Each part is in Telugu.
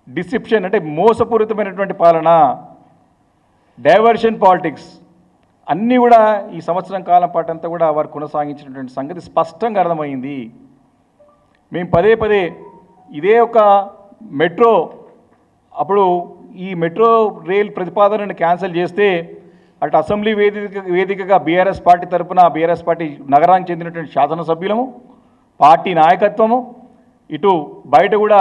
డిసెప్షన్ అంటే మోసపూరితమైనటువంటి పాలన, డైవర్షన్ పాలిటిక్స్ అన్నీ కూడా ఈ సంవత్సరం కాలం పాటు అంతా కూడా వారు కొనసాగించినటువంటి సంగతి స్పష్టంగా అర్థమైంది. మేము పదే పదే ఇదే ఒక మెట్రో అప్పుడు ఈ మెట్రో రైల్ ప్రతిపాదనను క్యాన్సిల్ చేస్తే అటు అసెంబ్లీ వేదికగా బీఆర్ఎస్ పార్టీ తరఫున బీఆర్ఎస్ పార్టీ నగరానికి చెందినటువంటి శాసనసభ్యులము, పార్టీ నాయకత్వము, ఇటు బయట కూడా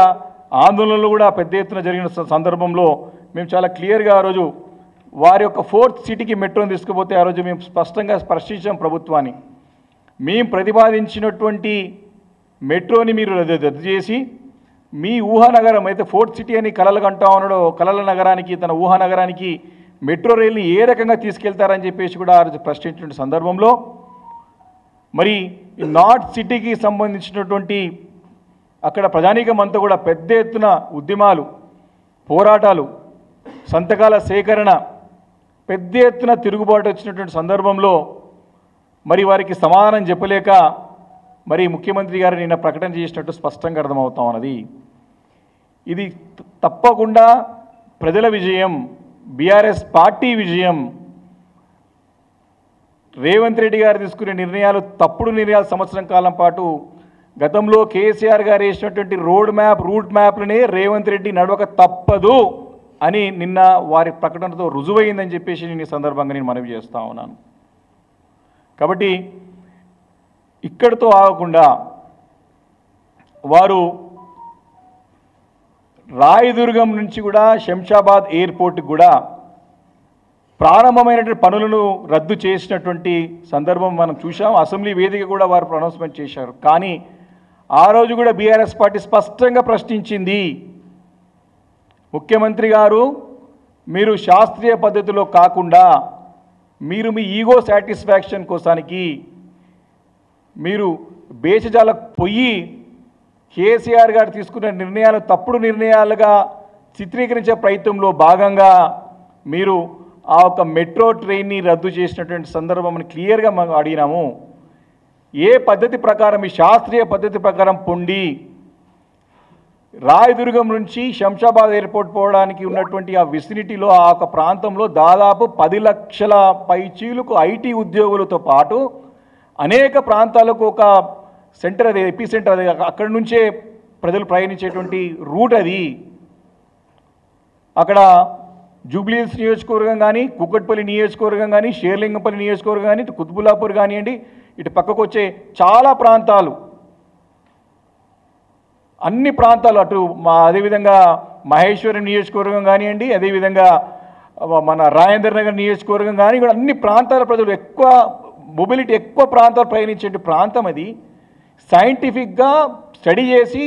ఆందోళనలు కూడా పెద్ద ఎత్తున జరిగిన సందర్భంలో మేము చాలా క్లియర్గా ఆ రోజు వారి యొక్క 4th సిటీకి మెట్రోని తీసుకుపోతే ఆ రోజు మేము స్పష్టంగా స్పర్శించాం ప్రభుత్వాన్ని. మేము ప్రతిపాదించినటువంటి మెట్రోని మీరు రద్దు చేసి మీ ఊహానగరం అయితే 4th సిటీ అని కలలు కంటా ఉన్నాడో కలల నగరానికి, తన ఊహానగరానికి మెట్రో రైల్ని ఏ రకంగా తీసుకెళ్తారని చెప్పేసి కూడా ఆ రోజు ప్రశ్నించిన సందర్భంలో మరి నార్త్ సిటీకి సంబంధించినటువంటి అక్కడ ప్రజానీకం అంతా కూడా పెద్ద ఎత్తున ఉద్యమాలు, పోరాటాలు, సంతకాల సేకరణ, పెద్ద ఎత్తున తిరుగుబాటు వచ్చినటువంటి సందర్భంలో మరి వారికి సమాధానం చెప్పలేక మరి ముఖ్యమంత్రి గారు నిన్న ప్రకటన చేసినట్టు స్పష్టంగా అర్థమవుతా ఉన్నది. ఇది తప్పకుండా ప్రజల విజయం, బీఆర్ఎస్ పార్టీ విజయం. రేవంత్ రెడ్డి గారు తీసుకునే నిర్ణయాలు తప్పుడు నిర్ణయాలు. సంవత్సరం కాలం పాటు గతంలో కేసీఆర్ గారు వేసినటువంటి రూట్ మ్యాప్లనే రేవంత్ రెడ్డి నడవక తప్పదు అని నిన్న వారి ప్రకటనతో రుజువైందని చెప్పేసి నేను ఈ సందర్భంగా నేను మనవి చేస్తూ ఉన్నాను. కాబట్టి ఇక్కడితో ఆగకుండా వారు రాయదుర్గం నుంచి కూడా శంషాబాద్ ఎయిర్పోర్ట్కి కూడా ప్రారంభమైనటువంటి పనులను రద్దు చేసినటువంటి సందర్భం మనం చూసాం. అసెంబ్లీ వేదిక కూడా వారు అనౌన్స్మెంట్ చేశారు. కానీ ఆ రోజు కూడా బీఆర్ఎస్ పార్టీ స్పష్టంగా ప్రశ్నించింది, ముఖ్యమంత్రి గారు మీరు శాస్త్రీయ పద్ధతిలో కాకుండా మీరు మీ ఈగో సాటిస్ఫాక్షన్ కోసానికి మీరు బేచజాలకు పోయి కేసీఆర్ గారు తీసుకున్న నిర్ణయాలు తప్పుడు నిర్ణయాలుగా చిత్రీకరించే ప్రయత్నంలో భాగంగా మీరు ఆ ఒక మెట్రో ట్రైన్ని రద్దు చేసినటువంటి సందర్భం క్లియర్గా మనం అడిగినాము. ఏ పద్ధతి ప్రకారం, ఈ శాస్త్రీయ పద్ధతి ప్రకారం పొండి రాయదుర్గం నుంచి శంషాబాద్ ఎయిర్పోర్ట్ పోవడానికి ఉన్నటువంటి ఆ విసినిటీలో ఆ ఒక ప్రాంతంలో దాదాపు 10 లక్షల పైచీలకు ఐటీ ఉద్యోగులతో పాటు అనేక ప్రాంతాలకు ఒక సెంటర్, అది ఎపీ సెంటర్, అది అక్కడి నుంచే ప్రజలు ప్రయాణించేటువంటి రూట్ అది. అక్కడ జూబ్లీహిల్స్ నియోజకవర్గం కానీ, కుక్కట్పల్లి నియోజకవర్గం కానీ, షేర్లింగంపల్లి నియోజకవర్గం కానీ, ఇటు కుత్బుల్లాపూర్ కానివ్వండి, ఇటు పక్కకు వచ్చే చాలా ప్రాంతాలు, అన్ని ప్రాంతాలు, అటు అదేవిధంగా మహేశ్వరం నియోజకవర్గం కానివ్వండి, అదేవిధంగా మన రాజేంద్ర నగర్ నియోజకవర్గం కానీ, కూడా అన్ని ప్రాంతాల ప్రజలు ఎక్కువ మొబిలిటీ, ఎక్కువ ప్రాంతాలు ప్రయాణించే ప్రాంతం అది. సైంటిఫిక్గా స్టడీ చేసి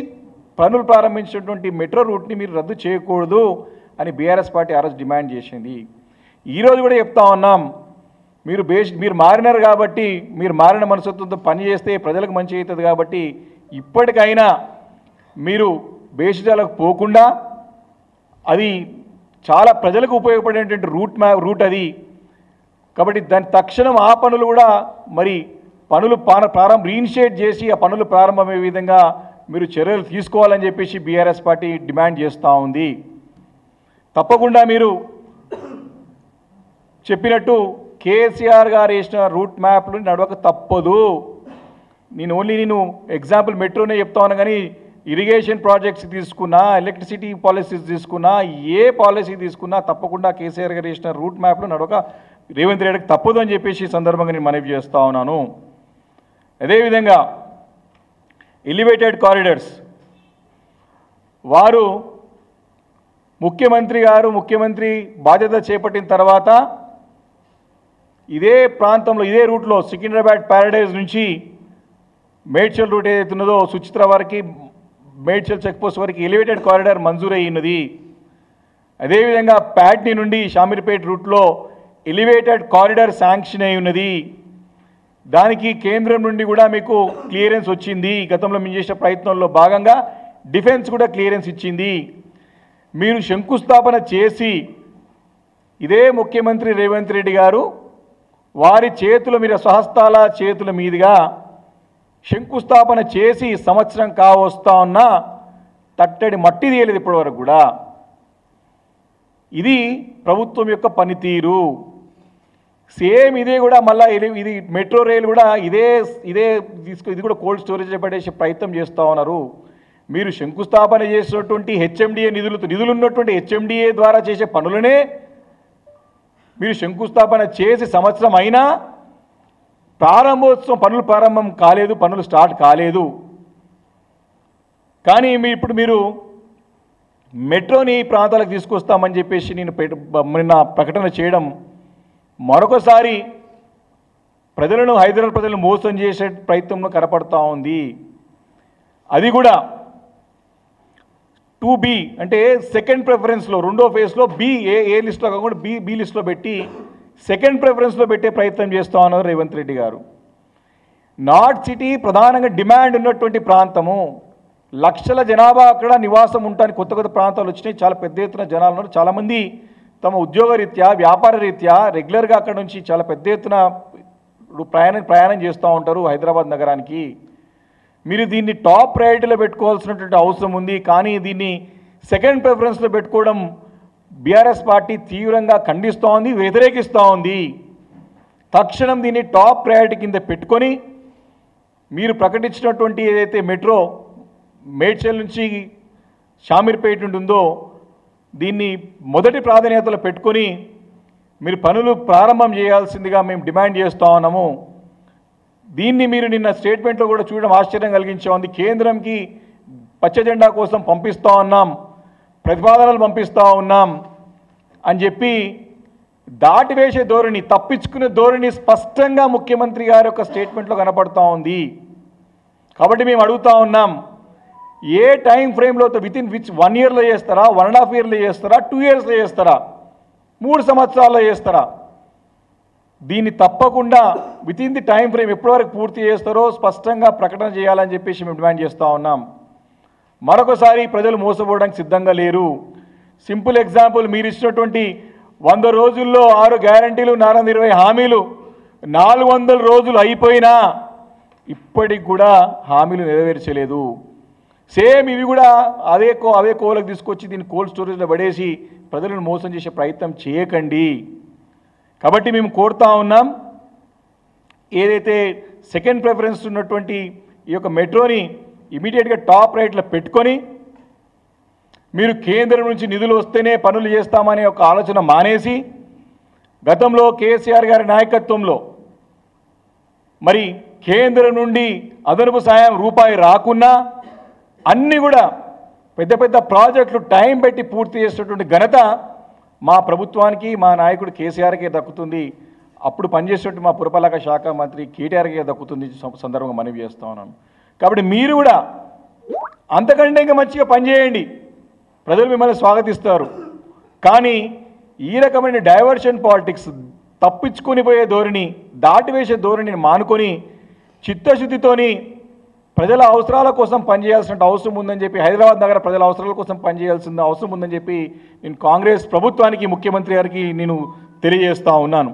పనులు ప్రారంభించినటువంటి మెట్రో రూట్ని మీరు రద్దు చేయకూడదు అని బీఆర్ఎస్ పార్టీ ఆ రోజు డిమాండ్ చేసింది. ఈరోజు కూడా చెప్తా ఉన్నాం, మీరు మారినారు కాబట్టి, మీరు మారిన మనస్తత్వంతో పనిచేస్తే ప్రజలకు మంచి అవుతుంది కాబట్టి ఇప్పటికైనా మీరు బేషజాలకు పోకుండా, అది చాలా ప్రజలకు ఉపయోగపడేటువంటి రూట్ అది కాబట్టి దాని తక్షణం ఆ పనులు కూడా మరి పనులు రీఇనిషియేట్ చేసి ఆ పనులు ప్రారంభమయ్యే విధంగా మీరు చర్యలు తీసుకోవాలని చెప్పేసి బీఆర్ఎస్ పార్టీ డిమాండ్ చేస్తూ ఉంది. తప్పకుండా మీరు చెప్పినట్టు కేసీఆర్ గారు వేసిన రూట్ మ్యాప్లు నడవక తప్పదు. నేను ఎగ్జాంపుల్ మెట్రోనే చెప్తా ఉన్నా, కానీ ఇరిగేషన్ ప్రాజెక్ట్స్ తీసుకున్నా, ఎలక్ట్రిసిటీ పాలసీస్ తీసుకున్నా, ఏ పాలసీ తీసుకున్నా తప్పకుండా కేసీఆర్ గారు వేసిన రూట్ మ్యాప్లు నడవక రేవంత్ రెడ్డికి తప్పదు అని చెప్పేసి సందర్భంగా నేను మనవి చేస్తూ ఉన్నాను. అదేవిధంగా ఎలివేటెడ్ కారిడార్స్, వారు ముఖ్యమంత్రి బాధ్యత చేపట్టిన తర్వాత ఇదే ప్రాంతంలో, ఇదే రూట్లో సికింద్రాబాద్ ప్యారడైజ్ నుంచి మేడ్చల్ రూట్ ఏదైతే ఉన్నదో సుచిత్ర వారికి, మేడ్చల్ చెక్పోస్ట్ వరకు ఎలివేటెడ్ కారిడార్ మంజూరు అయ్యినది. అదేవిధంగా ప్యాట్నీ నుండి షామీర్పేట్ రూట్లో ఎలివేటెడ్ కారిడార్ శాంక్షన్ అయి ఉన్నది. దానికి కేంద్రం నుండి కూడా మీకు క్లియరెన్స్ వచ్చింది. గతంలో మేము చేసిన ప్రయత్నంలో భాగంగా డిఫెన్స్ కూడా క్లియరెన్స్ ఇచ్చింది. మీరు శంకుస్థాపన చేసి ఇదే ముఖ్యమంత్రి రేవంత్ రెడ్డి గారు వారి చేతుల మీద, స్వహస్తాల చేతుల మీదుగా శంకుస్థాపన చేసి సంవత్సరం కావస్తా ఉన్నా తట్టడి మట్టి తీయలేదు ఇప్పటివరకు కూడా. ఇది ప్రభుత్వం యొక్క పనితీరు. సేమ్ ఇదే కూడా మళ్ళీ ఇది మెట్రో రైలు కూడా ఇదే ఇది కూడా కోల్డ్ స్టోరేజ్ పడేసే ప్రయత్నం చేస్తూ ఉన్నారు. మీరు శంకుస్థాపన చేసినటువంటి హెచ్ఎండిఏ నిధులు ఉన్నటువంటి హెచ్ఎండిఏ ద్వారా చేసే పనులనే మీరు శంకుస్థాపన చేసి సంవత్సరం అయినా పనులు ప్రారంభం కాలేదు, పనులు స్టార్ట్ కాలేదు. కానీ ఇప్పుడు మీరు మెట్రోని ప్రాంతాలకు తీసుకొస్తామని చెప్పేసి నిన్న ప్రకటన చేయడం మరొకసారి హైదరాబాద్ ప్రజలను మోసం చేసే ప్రయత్నంలో కనపడతా ఉంది. అది కూడా 2B అంటే సెకండ్ ప్రిఫరెన్స్లో, రెండో ఫేజ్లో ఏ లిస్ట్లో కాకుండా బి లిస్ట్లో పెట్టి సెకండ్ ప్రిఫరెన్స్లో పెట్టే ప్రయత్నం చేస్తూ ఉన్నారు రేవంత్ రెడ్డి గారు. నార్త్ సిటీ ప్రధానంగా డిమాండ్ ఉన్నటువంటి ప్రాంతము, లక్షల జనాభా అక్కడ నివాసం ఉంటానికి కొత్త ప్రాంతాలు వచ్చినాయి. చాలా పెద్ద ఎత్తున జనాలు ఉన్నారు. చాలామంది తమ ఉద్యోగ రీత్యా, వ్యాపార రీత్యా రెగ్యులర్గా అక్కడ నుంచి చాలా పెద్ద ఎత్తున ప్రయాణం చేస్తూ ఉంటారు హైదరాబాద్ నగరానికి. మీరు దీన్ని టాప్ ప్రయారిటీలో పెట్టుకోవాల్సినటువంటి అవసరం ఉంది. కానీ దీన్ని సెకండ్ ప్రిఫరెన్స్లో పెట్టుకోవడం బీఆర్ఎస్ పార్టీ తీవ్రంగా ఖండిస్తూ ఉంది, వ్యతిరేకిస్తూ ఉంది. తక్షణం దీన్ని టాప్ ప్రయారిటీ కింద పెట్టుకొని మీరు ప్రకటించినటువంటి ఏదైతే మెట్రో మేడ్చల్ నుంచి షామీర్పేట ఉంటుందో దీన్ని మొదటి ప్రాధాన్యతలో పెట్టుకొని మీరు పనులు ప్రారంభం చేయాల్సిందిగా మేము డిమాండ్ చేస్తూ ఉన్నాము. దీన్ని మీరు నిన్న స్టేట్మెంట్లో కూడా చూడడం ఆశ్చర్యం కలిగించే ఉంది. కేంద్రంకి పచ్చ జెండా కోసం పంపిస్తూ ఉన్నాం, ప్రతిపాదనలు పంపిస్తూ ఉన్నాం అని చెప్పి దాటివేసే ధోరణి, తప్పించుకునే ధోరణి స్పష్టంగా ముఖ్యమంత్రి గారి యొక్క స్టేట్మెంట్లో కనపడుతూ ఉంది. కాబట్టి మేము అడుగుతూ ఉన్నాం, ఏ టైం ఫ్రేమ్లో వితిన్ 1 ఇయర్లో చేస్తారా, 1.5 ఇయర్లో చేస్తారా, 2 ఇయర్స్లో చేస్తారా, 3 సంవత్సరాల్లో చేస్తారా? దీన్ని తప్పకుండా వితిన్ ది టైం ఫ్రేమ్ ఎప్పటివరకు పూర్తి చేస్తారో స్పష్టంగా ప్రకటన చేయాలని చెప్పేసి మేము డిమాండ్ చేస్తూ ఉన్నాం. మరొకసారి ప్రజలు మోసపోవడానికి సిద్ధంగా లేరు. సింపుల్ ఎగ్జాంపుల్, మీరు ఇచ్చినటువంటి 100 రోజుల్లో 6 గ్యారంటీలు, 420 హామీలు 400 రోజులు అయిపోయినా ఇప్పటికి కూడా హామీలు నెరవేర్చలేదు. సేమ్ ఇవి కూడా అవే కోలకు తీసుకొచ్చి దీన్ని కోల్డ్ స్టోరేజ్లో పడేసి ప్రజలను మోసం చేసే ప్రయత్నం చేయకండి. కాబట్టి మేము కోరుతా ఉన్నాం, ఏదైతే సెకండ్ ప్రిఫరెన్స్ ఉన్నటువంటి ఈ యొక్క మెట్రోని ఇమీడియట్గా టాప్ రైట్లో పెట్టుకొని మీరు కేంద్రం నుంచి నిధులు వస్తేనే పనులు చేస్తామనే ఒక ఆలోచన మానేసి, గతంలో కేసీఆర్ గారి నాయకత్వంలో మరి కేంద్రం నుండి అదనపు సాయం రూపాయి రాకున్నా అన్నీ కూడా పెద్ద పెద్ద ప్రాజెక్టులు టైం పెట్టి పూర్తి చేసేటువంటి ఘనత మా ప్రభుత్వానికి, మా నాయకుడు కేసీఆర్కే దక్కుతుంది. అప్పుడు పనిచేసేటువంటి మా పురపాలక శాఖ మంత్రి కేటీఆర్కే దక్కుతుంది సందర్భంగా మనవి చేస్తూ ఉన్నాను. కాబట్టి మీరు కూడా అంతకంటే ఇంకా మంచిగా పనిచేయండి, ప్రజలు మిమ్మల్ని స్వాగతిస్తారు. కానీ ఈ రకమైన డైవర్షన్ పాలిటిక్స్, తప్పించుకొని పోయే ధోరణి, దాటివేసే ధోరణిని మానుకొని చిత్తశుద్ధితోని ప్రజల అవసరాల కోసం పనిచేయాల్సిన అవసరం ఉందని చెప్పి, హైదరాబాద్ నగర ప్రజల అవసరాల కోసం పనిచేయాల్సిన అవసరం ఉందని చెప్పి నేను కాంగ్రెస్ ప్రభుత్వానికి, ముఖ్యమంత్రి గారికి నేను తెలియజేస్తూ ఉన్నాను.